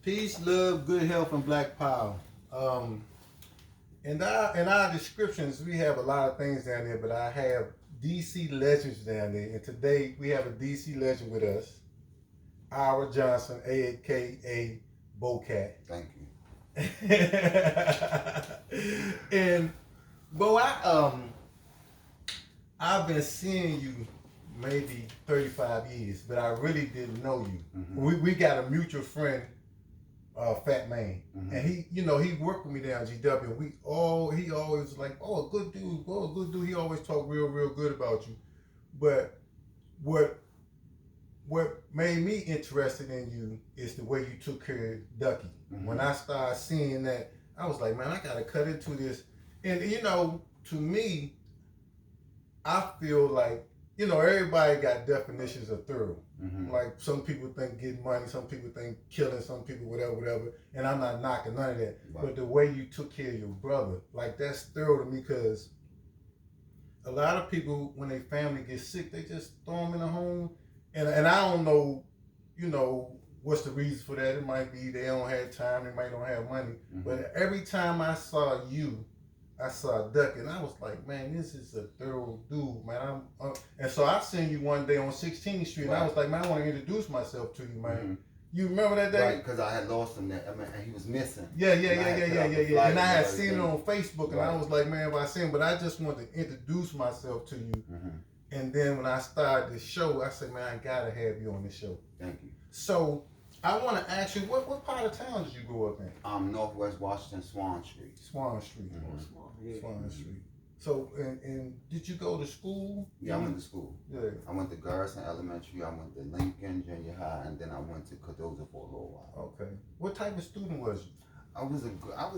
Peace, love, good health, and black power. In our descriptions, we have a lot of things down there, but I have DC legends down there, and today we have a DC legend with us, Ira Johnson, aka Bocat. Thank you. And Bo, I've been seeing you maybe 35 years, but I really didn't know you. Mm-hmm. We got a mutual friend, Fat Man, Mm-hmm. and he worked with me down at GW. And he always was like, oh, a good dude, He always talked real good about you. But what made me interested in you is the way you took care of Ducky. Mm-hmm. When I started seeing that, I was like, man, I gotta cut into this. And to me, I feel like, everybody got definitions of thorough. Mm-hmm. Like some people think getting money, some people think killing, some people whatever. And I'm not knocking none of that. Right. But the way you took care of your brother, like that's thorough to me, because a lot of people, when their family gets sick, they just throw them in a home. And I don't know, what's the reason for that. It might be they don't have time, they might don't have money. Mm-hmm. But every time I saw you, I saw Ducky, and I was like, man, this is a thorough dude, man. And so I seen you one day on 16th Street, and I was like, man, I want to introduce myself to you, man. Mm-hmm. You remember that day? Right, because I had lost him. He was missing. Yeah. And I had seen it on Facebook, and right. I was like, man, if I see him, but I just wanted to introduce myself to you. Mm-hmm. And then when I started the show, I said, man, I gotta have you on the show. Thank you. So I want to ask you, what part of town did you grow up in? Northwest Washington, Swan Street. Swan Street. Mm-hmm. Swan Street. So, and did you go to school? Yeah, I went to school. Yeah. I went to Garrison Elementary, I went to Lincoln Junior High, and then I went to Cardozo for a little while. Okay. What type of student was you? I was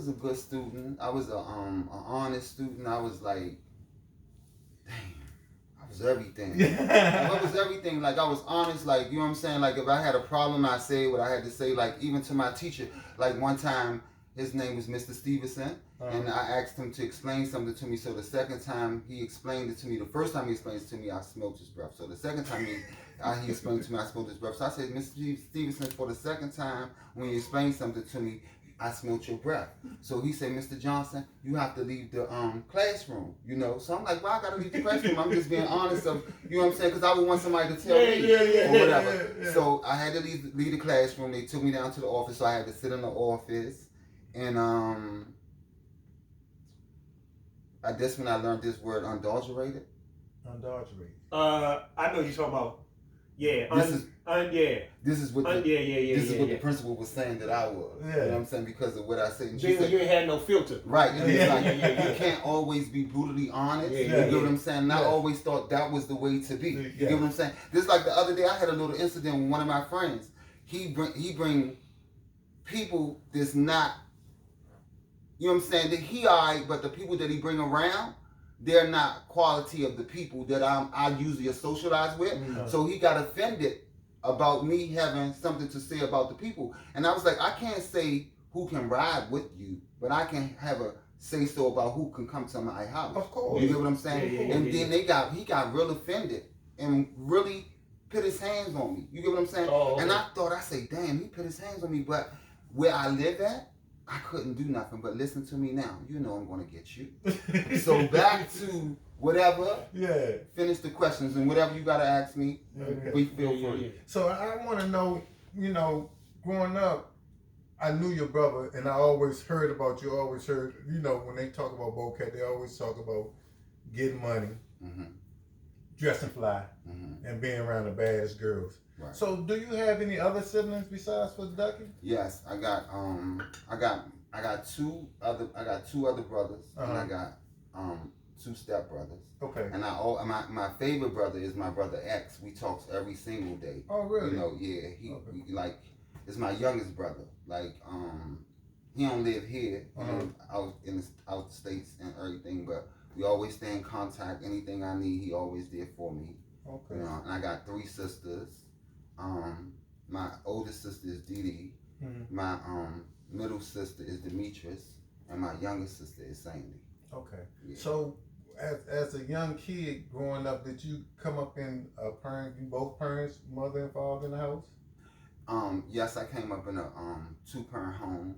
a good student. I was an honest student. I was like, damn, I was everything. I was everything. Like, I was honest. Like, you know what I'm saying? Like, if I had a problem, I say what I had to say. Like, even to my teacher. Like, one time, his name was Mr. Stevenson, and I asked him to explain something to me. So the second time he explained it to me, the first time he explained it to me, I smelled his breath. So the second time he explained it to me, I smelled his breath. So I said, Mr. Stevenson, for the second time, when you explained something to me, I smelled your breath. So he said, Mr. Johnson, you have to leave the classroom, So I'm like, well, I got to leave the classroom. I'm just being honest of, you know what I'm saying? Because I would want somebody to tell me or whatever. Yeah. So I had to leave the classroom. They took me down to the office, so I had to sit in the office. And I guess when I learned this word, unadulterated. Unadulterated. I know you're talking about. Yeah. This is what the principal was saying that I was. Yeah. You know what I'm saying? Because of what I said. And she Being said, you ain't had no filter. right. And it's like, Yeah. you can't always be brutally honest. Yeah, You yeah, get what I'm saying? And I Yeah. always thought that was the way to be. You Yeah. get what I'm saying? Just like the other day, I had a little incident with one of my friends. He bring people that's not, you know what I'm saying, that he alright, but the people that he bring around, they're not quality of the people that I usually socialize with. Mm-hmm. So he got offended about me having something to say about the people. And I was like, I can't say who can ride with you, but I can have a say so about who can come to my house. Of course. You get what I'm saying? Yeah, and then he got real offended and really put his hands on me. You get what I'm saying? Oh, okay. And I say, damn, he put his hands on me, but where I live at, I couldn't do nothing but listen to me now. You know I'm going to get you. So back to whatever. Yeah. Finish the questions and whatever you got to ask me, Okay. we feel free. So I want to know, growing up, I knew your brother, and I always heard about you. Always heard, when they talk about Bocat, they always talk about getting money, dressing fly, and being around the baddest girls. Right. So, do you have any other siblings besides for Ducky? Yes, I got two other brothers, and I got two stepbrothers. Okay. And my favorite brother is my brother X. We talk every single day. Oh, really? He like, it's my youngest brother. Like, he don't live here, out in the States and everything, but we always stay in contact. Anything I need, he always there for me. Okay. And I got three sisters. My oldest sister is Dee Dee. My middle sister is Demetrius, and my youngest sister is Sandy. Okay. Yeah. So, as a young kid growing up, did you come up in both parents, mother and father in the house? Yes, I came up in a two-parent home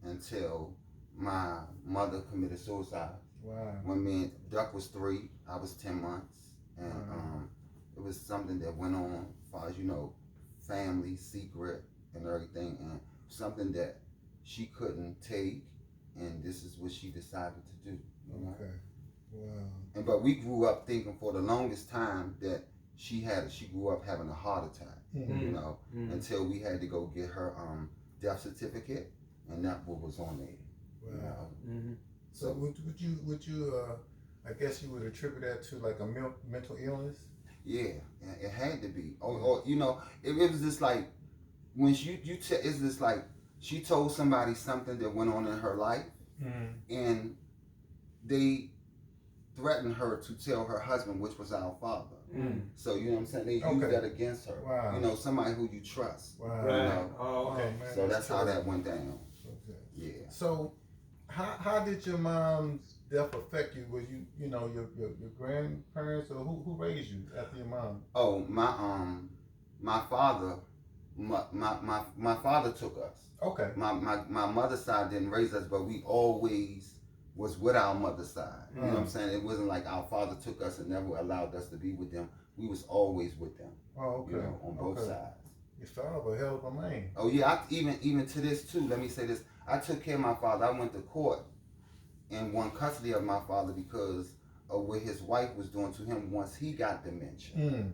until my mother committed suicide. Wow. When me and Duck was 3, I was 10 months, and it was something that went on as far as family secret and everything, and something that she couldn't take, and this is what she decided to do. Okay. Wow. And but we grew up thinking for the longest time that she grew up having a heart attack, until we had to go get her death certificate, and that what was on there. Wow. So would you I guess you would attribute that to like a mental illness? Yeah, it had to be. Or it was just like when it's just like she told somebody something that went on in her life, and they threatened her to tell her husband, which was our father. So you know what I'm saying? They used that against her. Wow. Somebody who you trust. Wow. Right. Oh, okay. Man, So that's how that went down. Okay. Yeah. So how did your mom's death affect you? Was your grandparents, or who raised you after your mom? Oh, my father my father took us. Okay. My mother's side didn't raise us, but we always was with our mother's side. You know what I'm saying? It wasn't like our father took us and never allowed us to be with them. We was always with them. Oh, okay. On both sides. You son of a hell of a man. Oh yeah, even to this too. Let me say this. I took care of my father. I went to court and won custody of my father because of what his wife was doing to him once he got dementia. And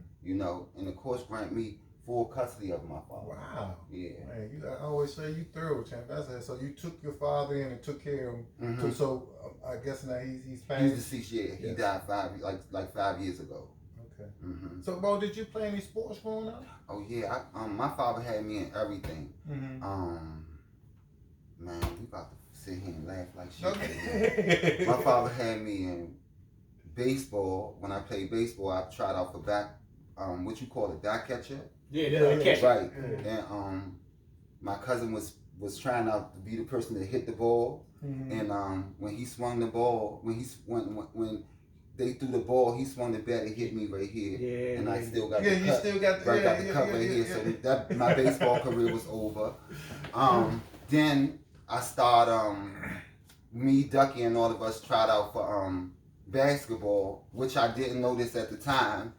the courts grant me full custody of my father. Wow. Yeah. Man, I always say you thorough, champ. That's it. So you took your father in and took care of him. So I guess now he's passed. He's deceased. Yeah, he died 5 years ago. Okay. So, Bo, did you play any sports growing up? Oh yeah, my father had me in everything. Man, we about to sit here and laugh like shit. Okay. My father had me in baseball. When I played baseball, I tried out for back, what you call it, back catcher. Yeah, catch. Right. And my cousin was trying out to be the person that hit the ball. And when he swung the ball, when they threw the ball, he swung the bat and hit me right here. Yeah, and I still got the cut. You still got the cut right here. So that my baseball career was over. Then I started me, Ducky, and all of us tried out for basketball, which I didn't know this at the time.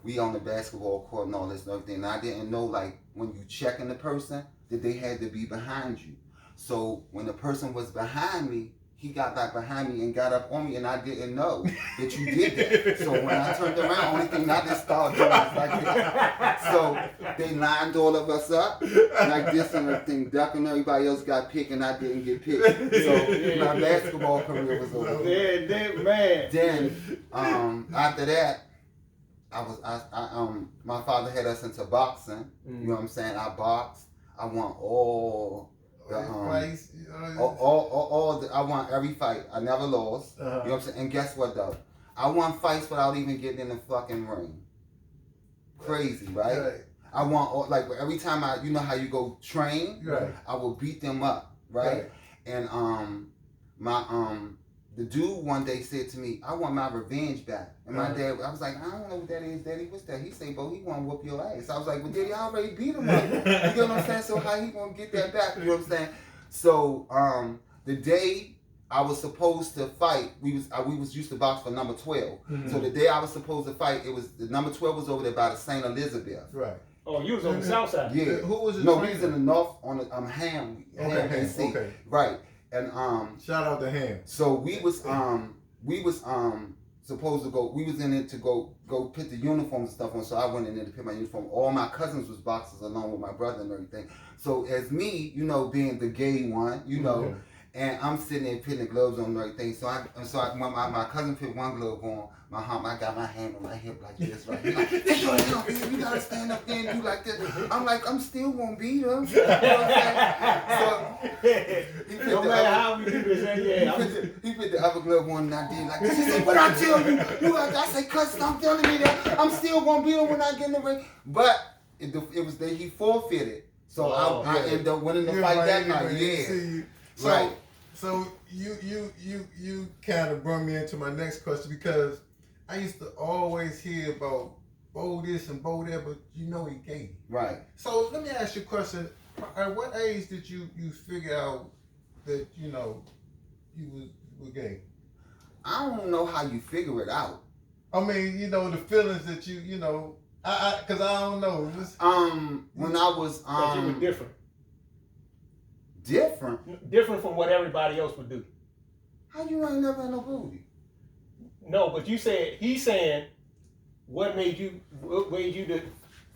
We on the basketball court and all this and everything. And I didn't know, like, when you checking the person, that they had to be behind you. So when the person was behind me, he got back behind me and got up on me, and I didn't know that you did that. So when I turned around, only thing I just started doing was like this. So they lined all of us up like this, and everything. Duck and everybody else got picked, and I didn't get picked. So my basketball career was over. Then after that, my father had us into boxing. You know what I'm saying? I boxed. I won all the I won every fight. I never lost. You know what I'm saying? And guess what though? I won fights without even getting in the fucking ring. Crazy, right? I won all, like every time you know how you go train, I will beat them up, right? And the dude one day said to me, I want my revenge back. And my dad, I was like, I don't know what that is, Daddy. What's that? He said, Bo, he want to whoop your ass. I was like, well, Daddy, I already beat him up. You know what I'm saying? So how he going to get that back? You know what I'm saying? So the day I was supposed to fight, we was used to box for number 12. So the day I was supposed to fight, it was the number 12 was over there by the St. Elizabeth. Right. Oh, you was on the south side. Yeah. Who was it? No, we was in the north on the Ham. Okay. Right. And shout out to Ham. So we was supposed to go. We was in it to go put the uniforms and stuff on. So I went in there to put my uniform. All my cousins was boxers along with my brother and everything. So as me, being the gay one, and I'm sitting there putting the gloves on and everything. So my cousin put one glove on. I got my hand on my hip like this, right? He's like, hey, you gotta stand up there and do like this. I'm like, I'm still gonna beat him. You know what I'm saying? So no matter how many people say, he put the other glove on and I did like this. He said, what I tell you? I said, cuz stop telling me that. I'm still gonna beat him when I get in the ring. But it was that he forfeited. So I ended up winning the fight that night. Yeah. Right. So you kind of brought me into my next question, because I used to always hear about bow this and bow that, but you know he gay. Right. So let me ask you a question. At what age did you figure out that you were gay? I don't know how you figure it out. I mean, the feelings that you know, because I don't know. When I was Because you were different. Different from what everybody else would do. How you ain't never had no booty? No, but he's saying, what made you to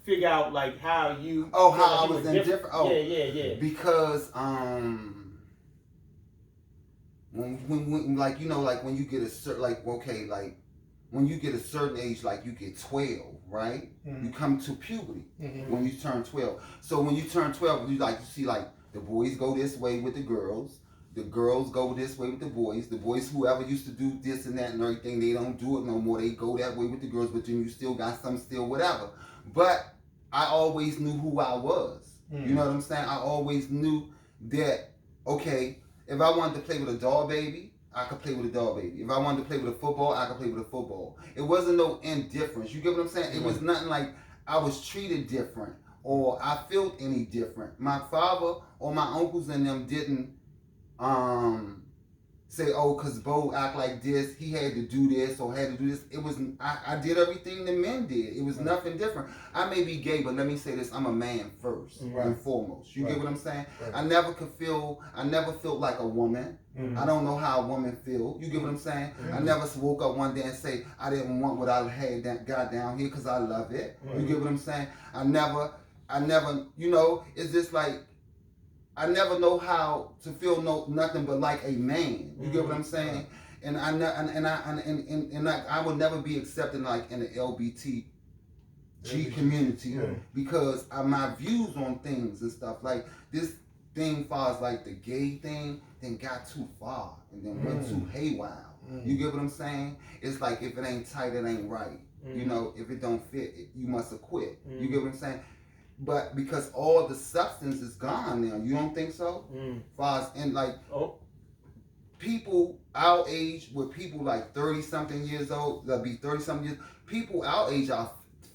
figure out like how you? Oh, how I was indifferent. Oh, yeah. Because when like like when you get a certain when you get a certain age, like you get 12, right? Mm-hmm. You come to puberty when you turn 12. So when you turn 12, you see like the boys go this way with the girls go this way with the boys whoever used to do this and that and everything, they don't do it no more. They go that way with the girls, but then you still got some still whatever. But I always knew who I was. You know what I'm saying? I always knew that, okay, if I wanted to play with a doll baby, I could play with a doll baby. If I wanted to play with a football, I could play with a football. It wasn't no indifference. You get what I'm saying? It was nothing like I was treated different or I felt any different. My father or my uncles and them didn't say, oh, because Bo act like this, he had to do this or had to do this. It was, I did everything the men did. It was nothing different. I may be gay, but let me say this, I'm a man first and foremost. You get what I'm saying? Right. I never felt like a woman. I don't know how a woman feel. You get what I'm saying? I never woke up one day and say, I didn't want what I had got down here because I love it. You get what I'm saying? I never, it's just like, I never know how to feel nothing but like a man. You get what I'm saying? And I would never be accepted like in the LBTG community because my views on things and stuff like this thing far as like the gay thing then got too far and then went too haywire. You get what I'm saying? It's like if it ain't tight, it ain't right. If it don't fit, you must have quit. You get what I'm saying? But because all the substance is gone now, you don't think so? People our age, with people like 30-something years old, they'll be 30-something years, people our age, I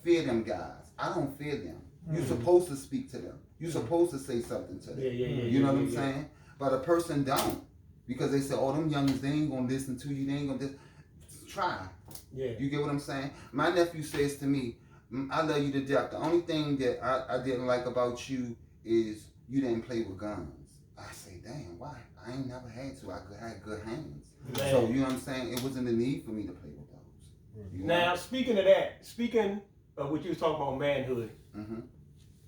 fear them guys. I don't fear them. You're supposed to speak to them. You're supposed to say something to them. You know what I'm saying? But a person don't. Because they say, oh, them youngins, they ain't going to listen to you. They ain't going to try. Yeah. You get what I'm saying? My nephew says to me, I love you to death. The only thing that I didn't like about you is you didn't play with guns. I say, damn, why? I ain't never had to. I had good hands. Man. So, you know what I'm saying? It wasn't a need for me to play with those. Now, speaking of that, speaking of what you was talking about manhood,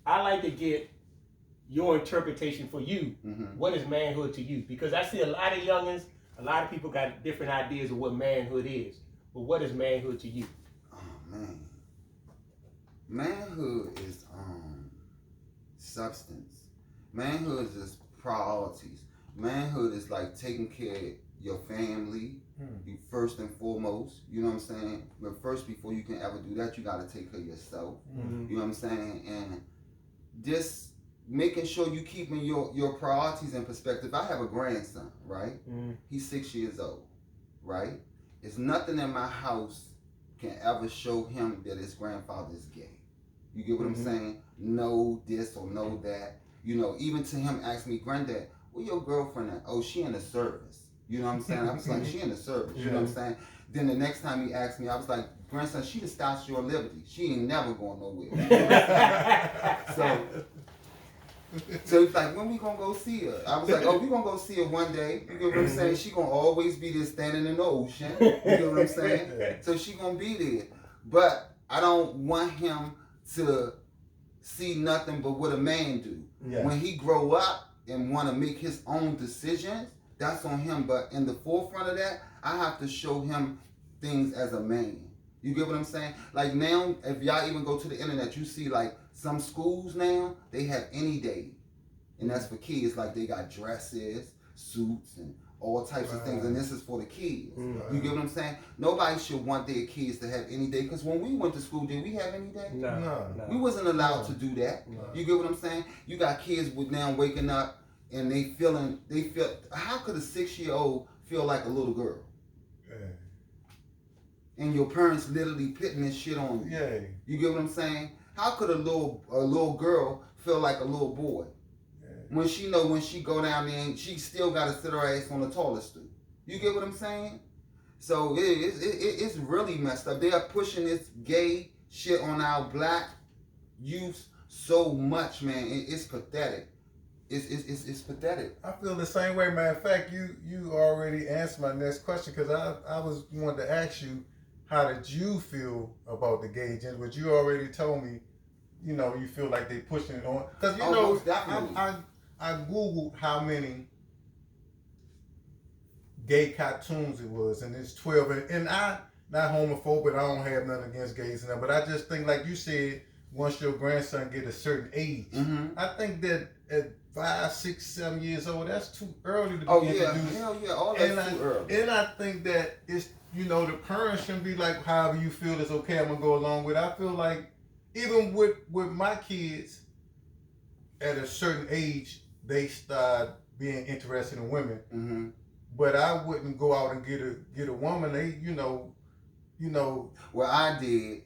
I like to get your interpretation for you. What is manhood to you? Because I see a lot of youngins, a lot of people got different ideas of what manhood is. But what is manhood to you? Oh, man. Manhood is substance. Manhood is just priorities. Manhood is like taking care of your family, you first and foremost. You know what I'm saying? But first, before you can ever do that, you got to take care of yourself. You know what I'm saying? And just making sure you keeping your priorities in perspective. I have a grandson, right? He's 6 years old, right? There's nothing in my house can ever show him that his grandfather is gay. You get what I'm saying? No this or no that. Even to him asking me, Granddad, where your girlfriend at? Oh, she in the service. You know what I'm saying? I was like, she in the service. You know what I'm saying? Then the next time he asked me, I was like, grandson, she the Statue of Liberty. She ain't never going nowhere. So he's like, when we gonna go see her? I was like, oh, we gonna go see her one day. You get what I'm saying? She gonna always be there standing in the ocean. You get what I'm saying? So she gonna be there. But I don't want him to see nothing but what a man do. When he grow up and want to make his own decisions, that's on him. But in the forefront of that, I have to show him things as a man. You get what I'm saying? Like now, if y'all even go to the internet, you see like some schools now, they have any day. And that's for kids. Like they got dresses, suits, and all types of things. And this is for the kids. You get what I'm saying? Nobody should want their kids to have any day. Because when we went to school, did we have any day? No. We wasn't allowed to do that. No. You get what I'm saying? You got kids with now waking up and they feel, how could a 6-year-old feel like a little girl? and your parents literally putting this shit on you. Yeah. You get what I'm saying? How could a little girl feel like a little boy when she know when she go down there and she still got to sit her ass on the toilet stool? You get what I'm saying? So it's really messed up. They are pushing this gay shit on our black youth so much, man. It's pathetic. It's pathetic. I feel the same way. Matter of fact, you already answered my next question, because I was wanted to ask you, how did you feel about the gay agenda? But you already told me, you feel like they pushing it on. Because most definitely. I googled how many gay cartoons it was, and it's 12. And I not homophobic. I don't have nothing against gays and that, but I just think, like you said, once your grandson get a certain age, I think that at 5, 6, 7 years old, that's too early to be introduced. Hell yeah, all that's too early. And I think that it's, the parents shouldn't be like, however you feel is okay, I'm gonna go along with it. I feel like even with my kids, at a certain age, they start being interested in women. But I wouldn't go out and get a woman. They, Well, I did.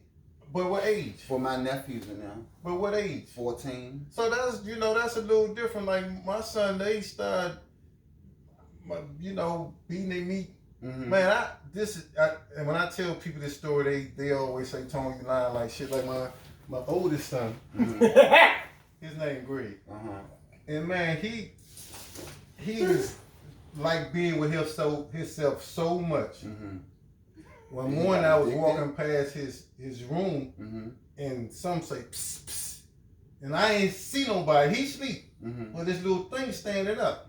But what age? For my nephews and them. But what age? 14. So that's, that's a little different. Like my son, they start, beating their meat. Man, and when I tell people this story, they always say, Tony, you lying like shit. Like my oldest son, his name Greg. And man, he was like being with himself so much. One morning I was walking past his room, and some say psst, psst, and I ain't see nobody. He sleep, with this little thing standing up.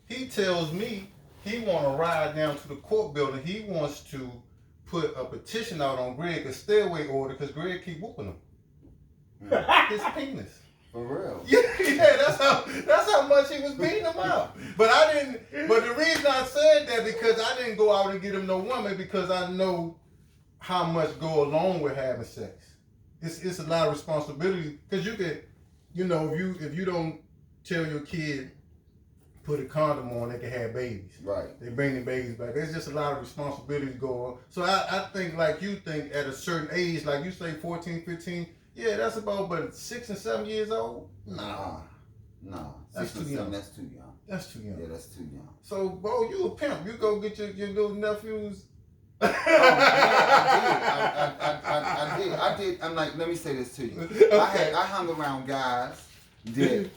He tells me he want to ride down to the court building. He wants to put a petition out on Greg, a stairway order, because Greg keep whooping him. His penis. For real? Yeah, that's how much he was beating him out. But the reason I said that, because I didn't go out and get him no woman, because I know how much go along with having sex. It's a lot of responsibility, because you could, if you don't tell your kid put a condom on, they can have babies. Right. They bring their babies back. There's just a lot of responsibility to go on. So I think, like you think, at a certain age, like you say 14, 15, yeah, that's about, but 6 and 7 years old? Nah. That's too young. That's too young. That's too young. Yeah, that's too young. So, bro, you a pimp. You go get your little nephews. I did. I'm like, let me say this to you. Okay. I hung around guys that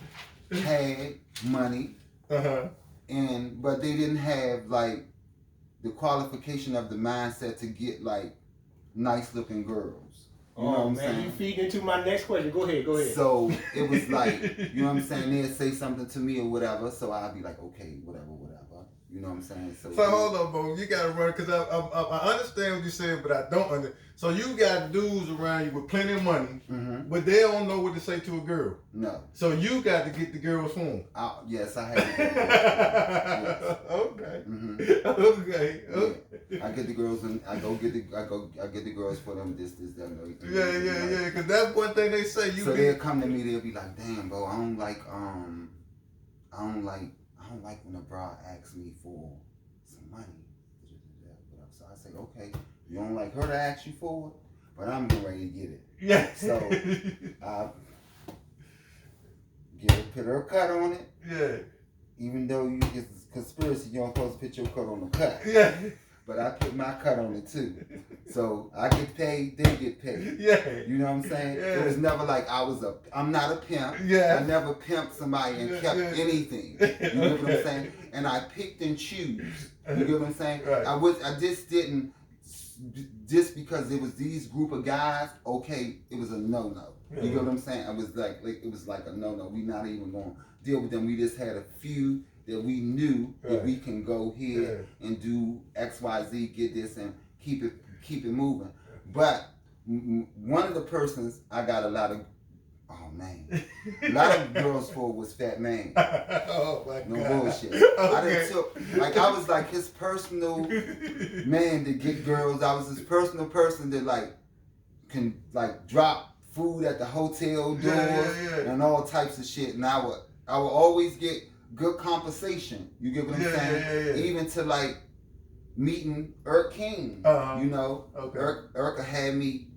had money, but they didn't have like the qualification of the mindset to get like nice looking girls. You know what I'm saying? You feed into my next question. Go ahead. So it was like, you know what I'm saying? They'd say something to me or whatever, so I'd be like, okay, whatever. You know what I'm saying? So hold on, bro. You gotta run, because I understand what you said, but I don't understand. So you got dudes around you with plenty of money, but they don't know what to say to a girl. No. So you got to get the girls for them. Yes, I had to get the girls. Okay. Okay. Yeah. I get the girls and I get the girls for them. This, that, and everything. Yeah. Because that's one thing they say. They'll come to me. They'll be like, "Damn, bro, I don't like when a broad asks me for some money." So I say, okay, you don't like her to ask you for it, but I'm getting ready to get it. Yeah. So I put her cut on it. Yeah. Even though it's a conspiracy, you don't supposed to put your cut on the cut. Yeah. But I put my cut on it too. So I get paid, they get paid. Yeah. You know what I'm saying? Yeah. It was never like I'm not a pimp. Yeah. I never pimped somebody and kept anything. You know what I'm saying? And I picked and choose. You get what I'm saying? Right. I just didn't, just because it was these group of guys, okay, it was a no-no. You get what I'm saying? It was like a no-no. We not even going to deal with them. We just had a few that we knew that we can go here and do X, Y, Z, get this and keep it moving. But one of the persons I got a lot of girls for was Fat Man. Oh my God. No bullshit. Okay. I was like his personal man to get girls. I was his personal person that can drop food at the hotel doors and all types of shit. And I would always get good compensation. You get what I'm saying? Yeah. Even to meeting Irk King. You know, Okay. Irk had me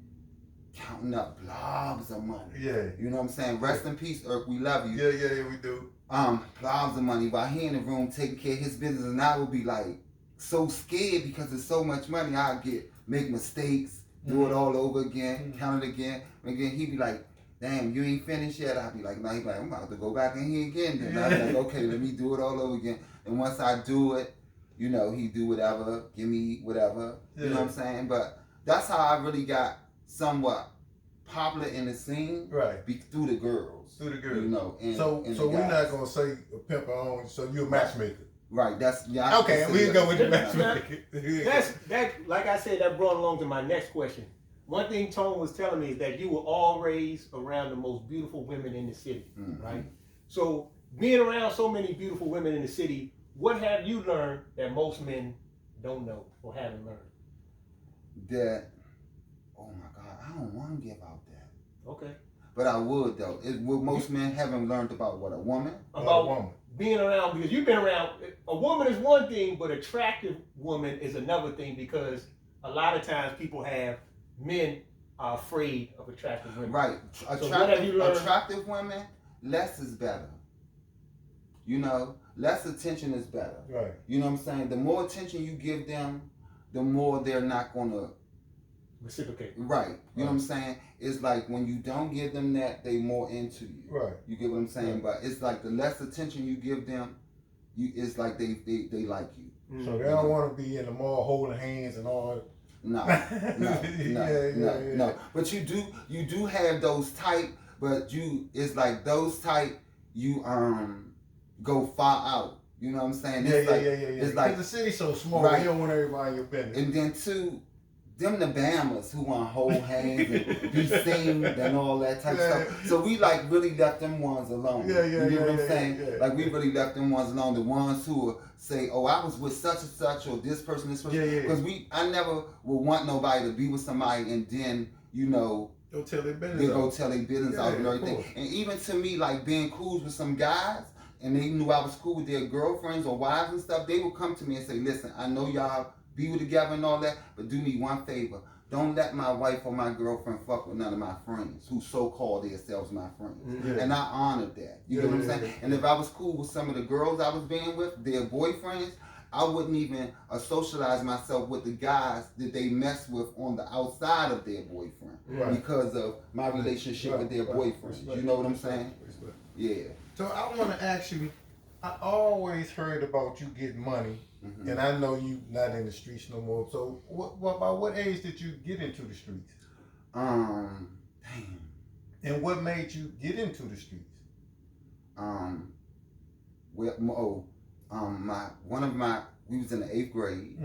counting up blobs of money. Yeah. You know what I'm saying? Rest in peace, Irk. We love you. Yeah, we do. Blobs of money while he in the room taking care of his business, and I would be like so scared because there's so much money. I'd make mistakes, do it all over again, count it again. Again, he'd be like, damn, you ain't finished yet. I'd be like, no, he'd be like, I'm about to go back in here again. Then I'd be like, okay, let me do it all over again. And once I do it, you know, he do whatever, give me whatever. You know what I'm saying? But that's how I really got somewhat popular in the scene, right? Through the girls, you know. And, so we're not gonna say a pimp on. So you're a matchmaker, right? That's okay. We go with the matchmaker. That like I said, that brought along to my next question. One thing Tone was telling me is that you were all raised around the most beautiful women in the city, right? So being around so many beautiful women in the city, what have you learned that most men don't know or haven't learned? That, oh my God, I don't want to give out that. Okay. But I would though. What most men haven't learned about what a woman? About a woman. Being around, because you've been around, a woman is one thing, but attractive woman is another thing, because a lot of times men are afraid of attractive women. Right. Attractive women, less is better. You know, less attention is better. Right. You know what I'm saying? The more attention you give them, the more they're not going to reciprocate. Right. You know what I'm saying? It's like when you don't give them that, they more into you. Right. You get what I'm saying? Right. But it's like the less attention you give them, it's like they like you. So they don't want to be in the mall holding hands and all. No. But you do have those type, but it's like those type you go far out. You know what I'm saying? It's like the city's so small, right. You don't want everybody in your business. And then too, them the Bammers who want to hold hands and be seen and all that type of stuff. So we like really left them ones alone. You know what I'm saying? Like we really left them ones alone. The ones who will say, "Oh, I was with such and such," or this person. Because I never would want nobody to be with somebody and then go tell their business. They go tell their business out and everything. And even to me, like being cool with some guys, and they knew I was cool with their girlfriends or wives and stuff, they would come to me and say, "Listen, I know y'all be together and all that, but do me one favor. Don't let my wife or my girlfriend fuck with none of my friends who so-called themselves my friends." And I honored that. You know what I'm saying? And if I was cool with some of the girls I was being with, their boyfriends, I wouldn't even socialize myself with the guys that they mess with on the outside of their boyfriend because of my relationship with their boyfriend. You know what I'm saying? Yeah. So I want to ask you, I always heard about you getting money, and I know you not in the streets no more. So by what age did you get into the streets? Damn. And what made you get into the streets? We was in the 8th grade.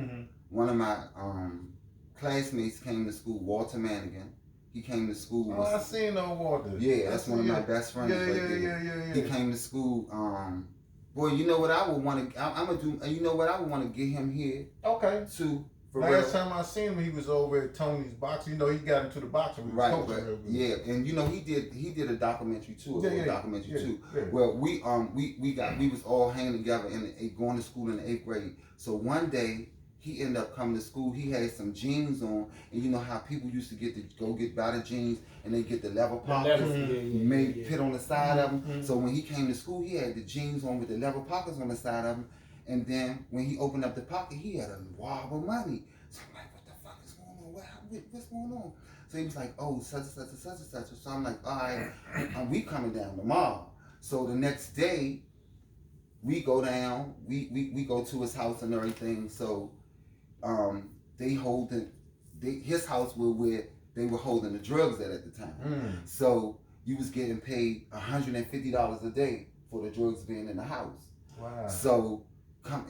One of my classmates came to school, Walter Mannigan. He came to school. I seen Walter. Yeah, that's one of my best friends. Yeah. He came to school. Boy, you know what I would want to? I'm gonna do. You know what I would want to get him here. Okay. Last time I seen him, he was over at Tony's boxing. He got into the boxing. Right, and he did a documentary too. Yeah. Well, we was all hanging together and going to school in the 8th grade. So one day he ended up coming to school. He had some jeans on, and you know how people used to buy the jeans and they get the leather pockets, put on the side of them. So when he came to school, he had the jeans on with the leather pockets on the side of them. And then when he opened up the pocket, he had a wad of money. So I'm like, what the fuck is going on? What's going on? So he was like, oh, such and such and such and such. So I'm like, all right, we coming down tomorrow. So the next day, we go down, we go to his house and everything. So his house was where they were holding the drugs at the time. So you was getting paid $150 a day for the drugs being in the house. Wow. So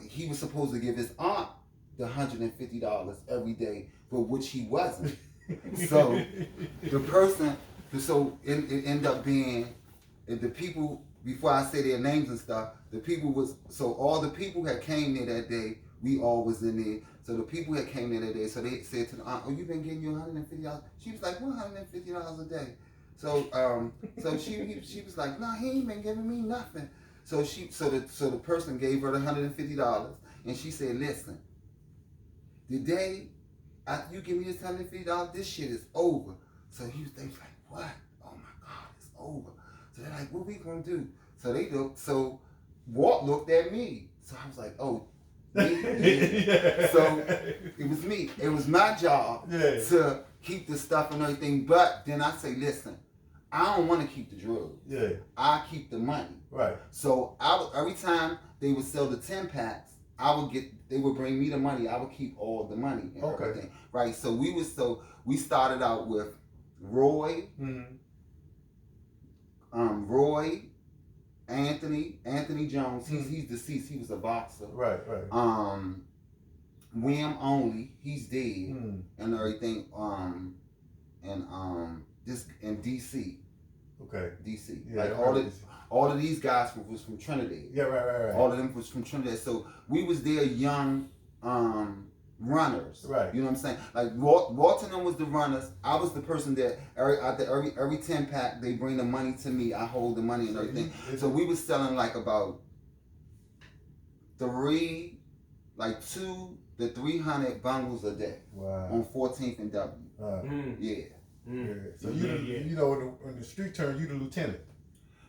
he was supposed to give his aunt the $150 every day, but which he wasn't. So the person, it ended up being, the people, before I say their names and stuff, all the people that came there that day, we all was in there. So the people that came there that day, so they said to the aunt, "Oh, you been getting you $150?" She was like, $150 a day. So she was like, "No, he ain't been giving me nothing." So the person gave her the $150, and she said, "Listen, the day you give me this $150, this shit is over. So he was thinking like, what? Oh my God, it's over. So they're like, what we gonna do? So they looked. So Walt looked at me. So I was like, oh. Me? Yeah. So it was me. It was my job to keep the stuff and everything. But then I say, listen, I don't want to keep the drugs. Yeah. I keep the money. Right. So every time they would sell the 10 packs, they would bring me the money. I would keep all the money and everything. Right. So we started out with Roy, Roy, Anthony Jones. He's deceased. He was a boxer. Right. William Only, he's dead and everything. And DC. Okay. DC. Yeah, like all of these guys was from Trinidad. Yeah, right. All of them was from Trinidad. So we was their young runners. Right. You know what I'm saying? Like Walton and was the runners. I was the person that every 10 pack they bring the money to me. I hold the money and everything. So we was selling like about 200 to 300 bungles a day. Wow. On 14th and W. Yeah. Yeah. So you know, in the street term, you the lieutenant.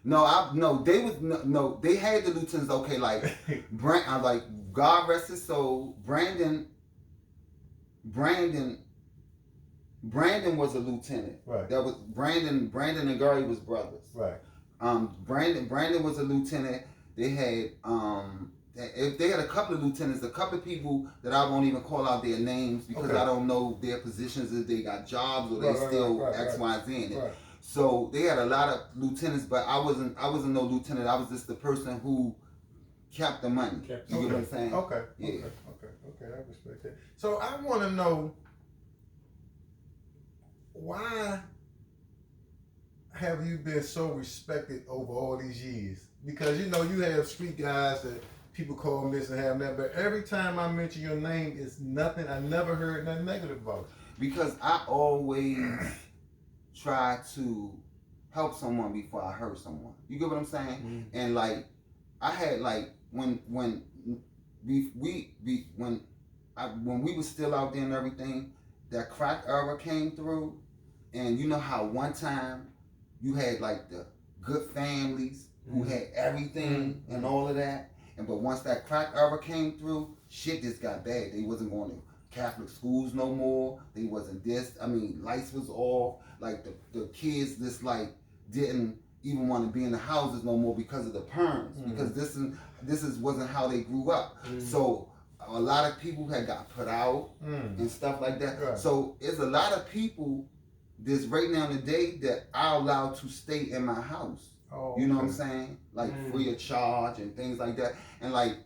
No, they had the lieutenants. Okay, like like God rest his soul. Brandon was a lieutenant. Right. That was Brandon and Gary was brothers. Right. Brandon was a lieutenant. They had they had a couple of lieutenants, a couple of people that I won't even call out their names because I don't know their positions, if they got jobs or they still X, Y, Z in it. Right. So they had a lot of lieutenants, but I wasn't no lieutenant. I was just the person who kept the money. You get what I'm saying? Okay. Yeah. Okay. I respect that. So I want to know, why have you been so respected over all these years? Because you know you have street guys that people call this and have that, but every time I mention your name, it's nothing. I never heard nothing negative about it. Because I always try to help someone before I hurt someone. You get what I'm saying? And like I had like when we was still out there and everything, that crack era came through, and you know how one time you had like the good families who had everything and all of that. But once that crack era came through, shit just got bad. They wasn't going to Catholic schools no more. They wasn't this. I mean, lights was off. Like the kids just like didn't even want to be in the houses no more because of the parents. Because this wasn't how they grew up. So a lot of people had got put out and stuff like that. Right. So there's a lot of people that's right now today that I allow to stay in my house. You know what I'm saying? Like free of charge and things like that. And like,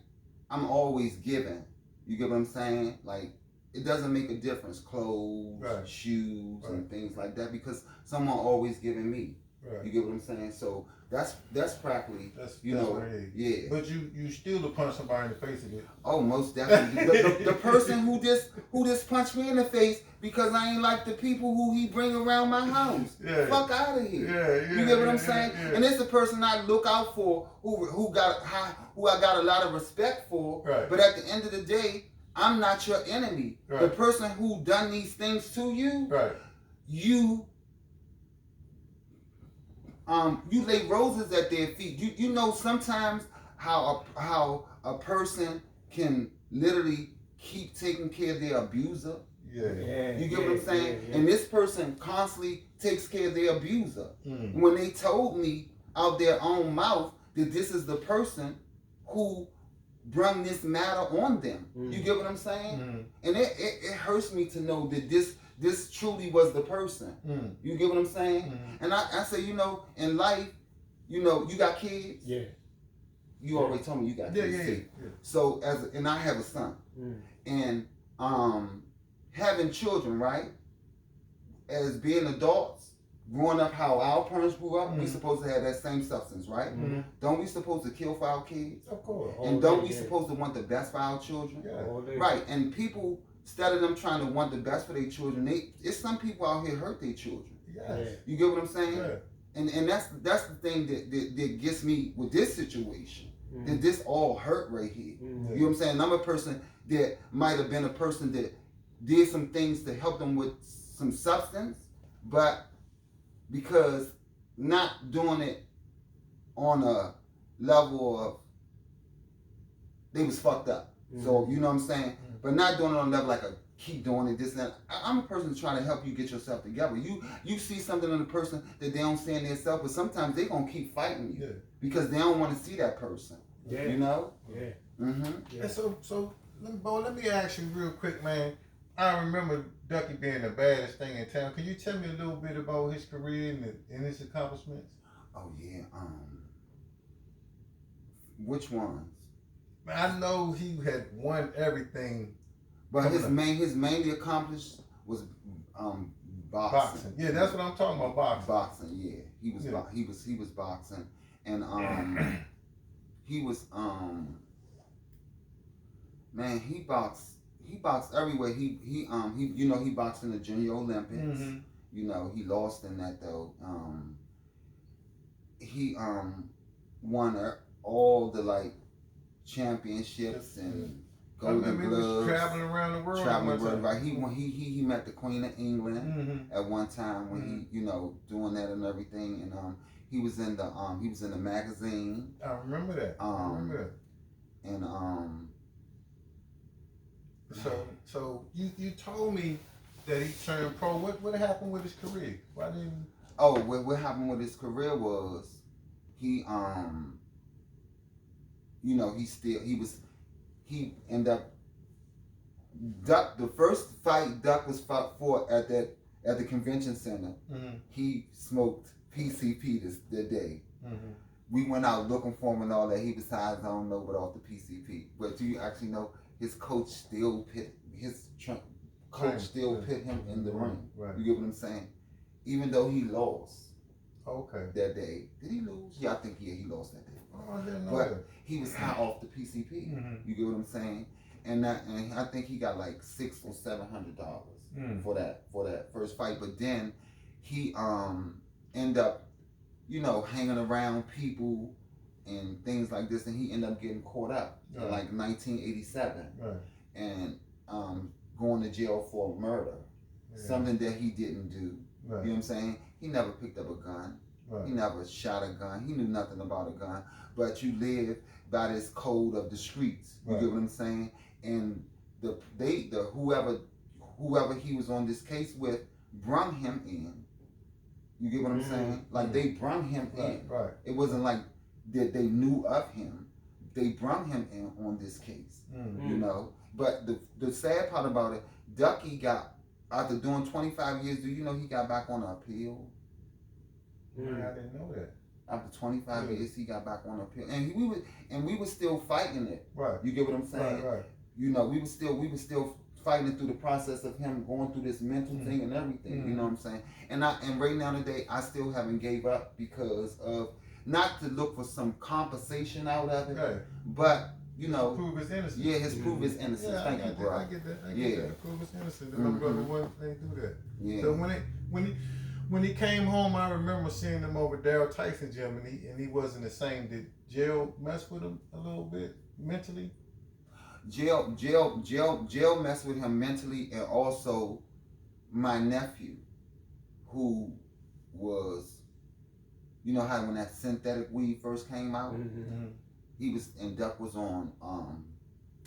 I'm always giving. You get what I'm saying? Like, it doesn't make a difference, clothes, shoes, and things like that, because someone always giving me. Right. You get what I'm saying? So that's practically, you know, yeah. But you still to punch somebody in the face of it. Oh, most definitely. the person who just punched me in the face because I ain't like the people who he bring around my house. Yeah. Fuck out of here. Yeah. You get what I'm saying? Yeah. And it's the person I look out for who I got a lot of respect for. Right. But at the end of the day, I'm not your enemy. Right. The person who done these things to you, you lay roses at their feet. You know sometimes how a person can literally keep taking care of their abuser. Yeah. You get what I'm saying? Yeah. And this person constantly takes care of their abuser. When they told me out their own mouth that this is the person who brought this matter on them. You get what I'm saying? And it hurts me to know that this truly was the person. You get what I'm saying? And I say, you know, in life, you know, you got kids. Yeah. You already told me you got kids. Yeah. So and I have a son. And having children, right? As being adults, growing up how our parents grew up, we supposed to have that same substance, right? Don't we supposed to kill for our kids? Of course. And don't we supposed to want the best for our children? Yeah. Right. And people, instead of them trying to want the best for their children, it's some people out here hurt their children. Yes. You get what I'm saying? Yeah. And that's the thing that gets me with this situation. That this all hurt right here. You know what I'm saying? I'm a person that might have been a person that did some things to help them with some substance, but because not doing it on a level of they was fucked up. So you know what I'm saying? But not doing it on a level like a keep doing it, this and that. I'm a person trying to help you get yourself together. You see something in a person that they don't see in themselves, but sometimes they gonna keep fighting you because they don't want to see that person. Yeah. You know? Yeah. Yeah. So let me ask you real quick, man. I remember Ducky being the baddest thing in town. Can you tell me a little bit about his career and his accomplishments? Oh yeah. Which ones? I know he had won everything. But his mainly accomplished was boxing. Yeah, that's what I'm talking about. Boxing. Yeah, he was boxing, and he was man, he boxed everywhere. He you know, he boxed in the Junior Olympics. You know, he lost in that though. He won all the like championships and Golden Gloves. Traveling around the world. Right. He met the Queen of England at one time when he, you know, doing that and everything, and he was in the magazine. I remember that. And so you told me that he turned pro. What happened with his career? Why didn't? Oh, what happened with his career was he you know, he ended up the first fight Duck was fought for at the convention center. He smoked PCP the day. We went out looking for him and all that. He besides I don't know what off the PCP. But do you actually know his coach still pit him in the ring? Right. You get what I'm saying? Even though he lost. Okay. That day. Did he lose? Yeah, I think he lost that day. Oh, I didn't know but that. He was high off the PCP. You get what I'm saying? And I think he got like $600 or $700 for that first fight. But then he ended up, you know, hanging around people and things like this, and he ended up getting caught up in like 1987, and going to jail for murder, something that he didn't do. You know what I'm saying? He never picked up a gun. He never shot a gun. He knew nothing about a gun. But you live by this code of the streets. You get what I'm saying? And whoever he was on this case with brung him in. You get what I'm saying? Like they brung him in. Right. It wasn't like that they knew of him. They brung him in on this case. You know? But the sad part about it, Ducky got, after doing 25 years, do you know he got back on appeal? I didn't know that. After 25 years, he got back on appeal, and we were still fighting it. Right. You get what I'm saying? Right. You know, we were still fighting through the process of him going through this mental thing and everything. You know what I'm saying? And right now today, I still haven't gave up because of not to look for some compensation out of it, but you know, prove his innocence. Yeah, prove his innocence. Yeah, Thank you, bro. I get that. I get that. Prove his innocence. My brother wouldn't do that. Yeah. So when he came home, I remember seeing him over Daryl Tyson gym, and he wasn't the same. Did jail mess with him a little bit mentally? Jail messed with him mentally, and also my nephew, who was, you know how when that synthetic weed first came out, he was, and Duck was on,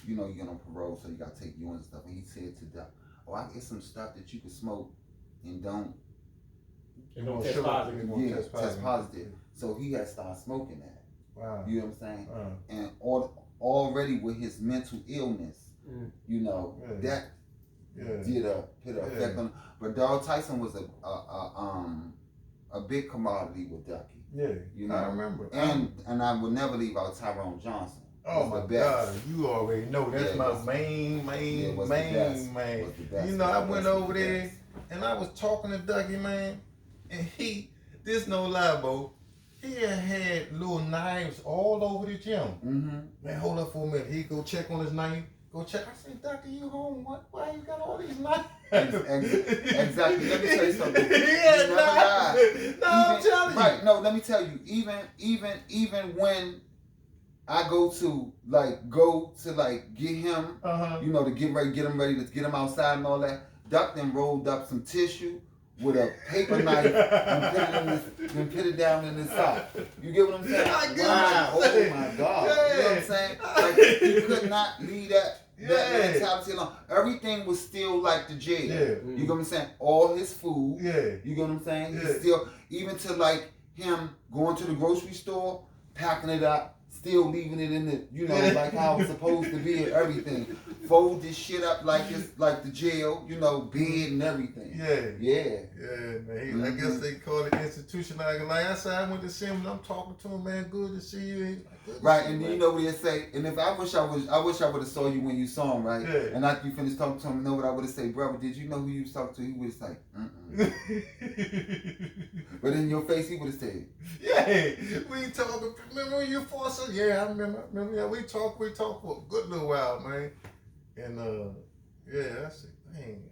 you know, you get on parole, so you gotta take you and stuff, and he said to Duck, "Oh, I get some stuff that you can smoke and don't test positive." Yeah, test positive. So he had started smoking that. Wow. You know what I'm saying? And already with his mental illness, you know, that did hit an effect on him. But Daryl Tyson was a big commodity with Ducky. Yeah, you know. I remember. And I would never leave out Tyrone Johnson. Oh my God, you already know that's my main. You know, I went over there and I was talking to Ducky, man, and this no lie, bro. He had little knives all over the gym. Man, hold up for a minute. He go check on his knife, go check. I said, Ducky, you home? What? Why you got all these knives? Exactly. Let me tell you something. Yeah, You never lied. I'm telling you. Right. No, let me tell you. Even when I go to get him, you know, to get him ready to get him outside and all that. Duck then rolled up some tissue with a paper knife and put it down in his sock. You get what I'm saying? I get Wow. what you're saying. Oh my God. Yeah. You know what I'm saying? Like you could not leave that mentality alone. Everything was still like the jail. Yeah. You get what I'm saying? All his food. Yeah. You get what I'm saying? Yeah. He's still, even to like him going to the grocery store, packing it up, still leaving it in the, you know, like how it's supposed to be and everything. Fold this shit up like it's like the jail, you know, bed and everything. Yeah. Yeah. Yeah, man. I guess they call it institutionalized. Like I said, I went to see him and I'm talking to him, man. Good to see you. He's like, good to Right, see and you, you man. know what they say, and if I wish I would have saw you when you saw him, right? Yeah. And after you finished talking to him, you know what I would have said, brother, did you know who you was talking to? He would have said, But in your face, he would have said, yeah, we talking. Remember when you forced us? Yeah, I remember. Yeah, we talked for a good little while, man. And yeah, I said, dang,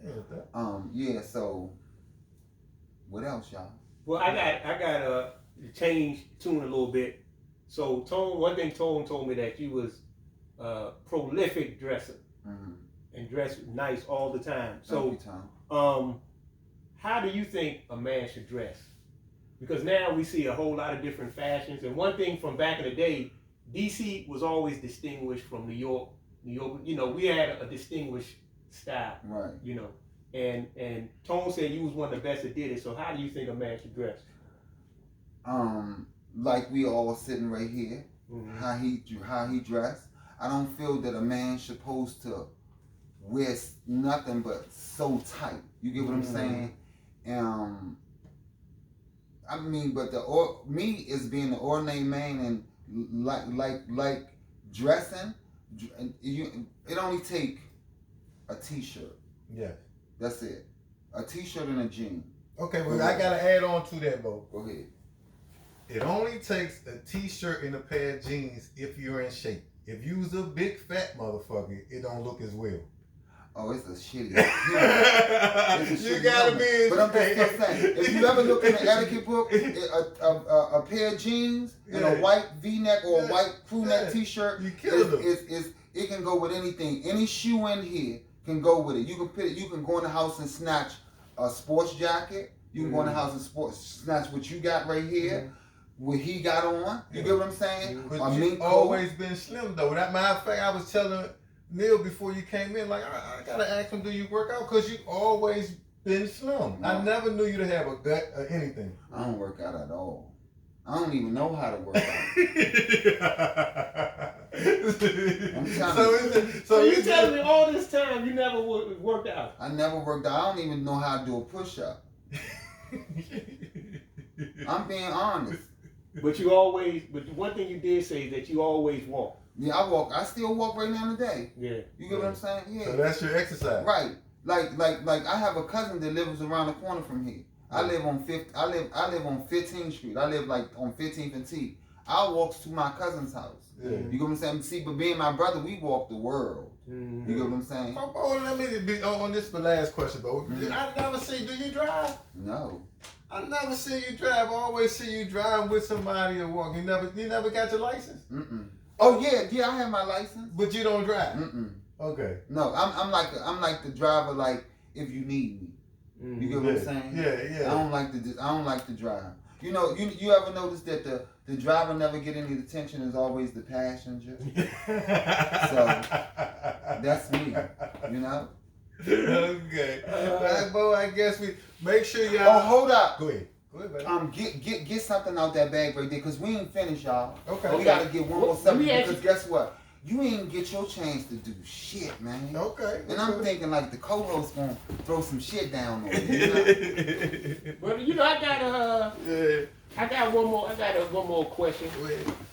that. yeah. So, what else, y'all? Well, I got to change tune a little bit. So one thing Tone told me that you was prolific dresser and dress nice all the time. So, how do you think a man should dress? Because now we see a whole lot of different fashions. And one thing from back in the day, DC was always distinguished from New York. You know, we had a distinguished style. Right. You know, and Tone said you was one of the best that did it. So how do you think a man should dress? Like we all sitting right here, how he dressed. I don't feel that a man supposed to wear nothing but so tight. You get what I'm saying? I mean, but me is being an ornate man and like dressing. It only take a t-shirt. Yeah. That's it. A t-shirt and a jean. Okay, well, I gotta add on to that, Bo. Go ahead. It only takes a t-shirt and a pair of jeans if you're in shape. If you's a big fat motherfucker, it don't look as well. Oh, it's a shitty. You gotta be in But I'm just saying, if you ever look in the etiquette book, a pair of jeans and a white V-neck or a white crew neck t-shirt, it can go with anything. Any shoe in here can go with it. You can go in the house and snatch a sports jacket. You can go in the house and snatch what you got right here. What he got on. You get what I'm saying? But you've always been slim though. That matter of fact, I was telling Neil before you came in, like I gotta ask him, do you work out? Cause you always been slim. No. I never knew you to have a gut or anything. I don't work out at all. I don't even know how to work out. So you telling me all this time you never worked out? I never worked out. I don't even know how to do a push-up. I'm being honest. But one thing you did say is that you always walk. Yeah, I walk. I still walk right now today. Yeah. You get what I'm saying? Yeah. So that's your exercise. Right. Like I have a cousin that lives around the corner from here. I live on 15th Street. I live like on 15th and T. I walk to my cousin's house. Yeah. You get what I'm saying? See, but being my brother, we walk the world. You get what I'm saying? Oh, let me be on this the last question, bro. I never see. Do you drive? No. I never see you drive. I always see you driving with somebody or walking. You never got your license? Oh yeah, I have my license. But you don't drive? Okay. No, I'm like the driver. Like if you need me, you get what I'm saying? Yeah. I don't like to drive. You know, you ever notice that the driver never get any attention? Is always the passenger. So that's me. You know. Okay. Right, Bo, I guess we make sure y'all. Oh, hold up. Go ahead. Go ahead, baby. Get something out that bag right there, cause we ain't finished, y'all. Okay. We gotta get one more subject, because guess what? You ain't get your chance to do shit, man. Okay. And I'm thinking like the co-host gonna throw some shit down on you. You know? But you know, I got one more question.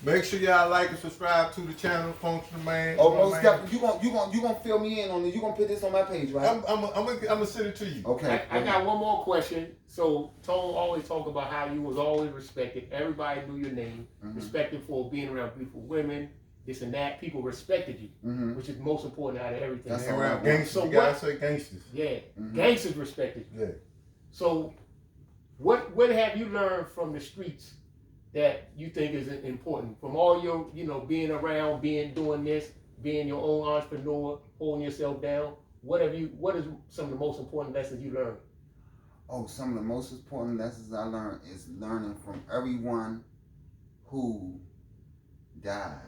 Make sure y'all like and subscribe to the channel, Functional Man. Oh, most definitely. You gonna fill me in on it. You gonna put this on my page, right? I'm gonna send it to you. Okay. I got one more question. So Tone always talk about how you was always respected. Everybody knew your name, respected for being around beautiful women, this and that. People respected you, which is the most important out of everything. That's And all around I want. gangsters, So you gotta what- say gangsters. Yeah, gangsters respected you. Yeah. So, what have you learned from the streets that you think is important from all your, being around, doing this, being your own entrepreneur, holding yourself down? What is some of the most important lessons you learned? Oh, some of the most important lessons I learned is learning from everyone who died,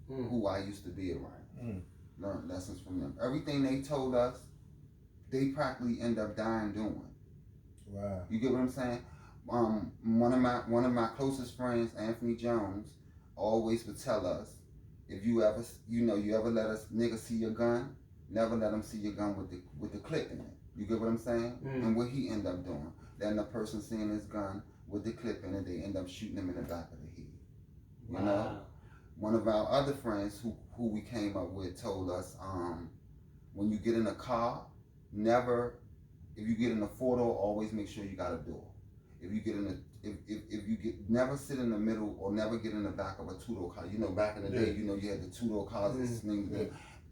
who I used to be around. Learned lessons from them. Everything they told us, they practically end up dying doing. Wow. You get what I'm saying? One of my closest friends, Anthony Jones, always would tell us, if you ever let a nigga see your gun, never let him see your gun with the clip in it. You get what I'm saying? And what he end up doing, letting the person seeing his gun with the clip in it, they end up shooting him in the back of the head. You know? One of our other friends who we came up with told us, when you get in a car, if you get in a 4-door, always make sure you got a door. If you get never sit in the middle or never get in the back of a 2-door car. You know, back in the day, you had the 2-door cars.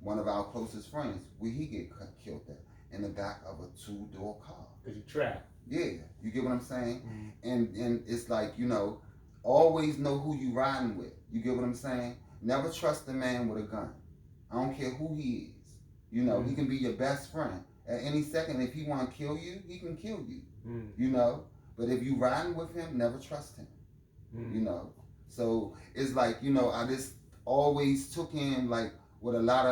One of our closest friends, where he get killed at? In the back of a 2-door car. Because you trapped. Yeah, you get what I'm saying? And it's like, always know who you riding with. You get what I'm saying? Never trust a man with a gun. I don't care who he is. He can be your best friend. At any second, if he want to kill you, he can kill you. But if you riding with him, never trust him. So it's like, I just always took in like what a lot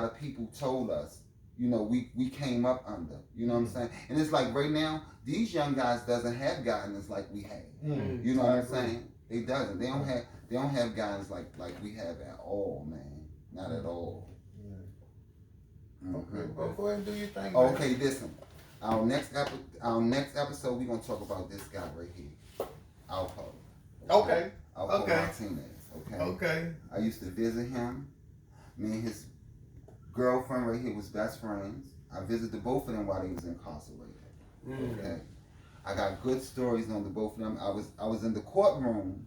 of people told us. We came up under. You know what I'm saying? And it's like right now, these young guys doesn't have guidance like we had. You know what I'm saying? They doesn't. They don't have guidance like we have at all, man. Not at all. Okay, well, go ahead and do your thing. Okay, listen. Our next episode, we're gonna talk about this guy right here, Alpo. Okay. Alpo Okay. Martinez. Okay. I used to visit him. Me and his girlfriend right here was best friends. I visited both of them while they was incarcerated. Okay. I got good stories on the both of them. I was in the courtroom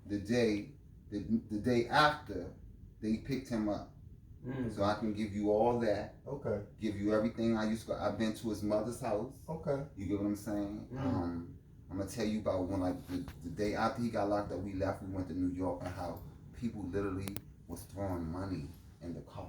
the day after they picked him up. So I can give you all that. Okay. Give you everything I've been to his mother's house. Okay. You get what I'm saying? I'm gonna tell you about when the day after he got locked up, we left, we went to New York, and how people literally was throwing money in the car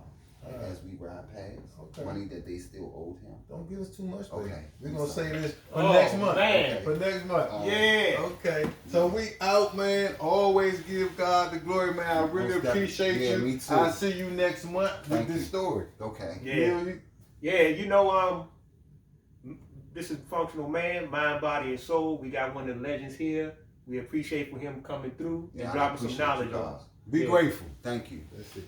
as we ride past. Okay. Money that they still owed him. Don't give us too much, baby. Okay. We're gonna say this for Oh, next month. man. Okay. For next month. Yeah. Okay. So we out, man. Always give God the glory, man. I really Most definitely. appreciate Yeah, you. me too. I'll see you next month with Thank this you. story. Okay. Yeah. This is Functional Man, Mind, Body, and Soul. We got one of the legends here. We appreciate for him coming through and I dropping some appreciate knowledge you on guys. us. Be Yeah. grateful. Thank you. That's it.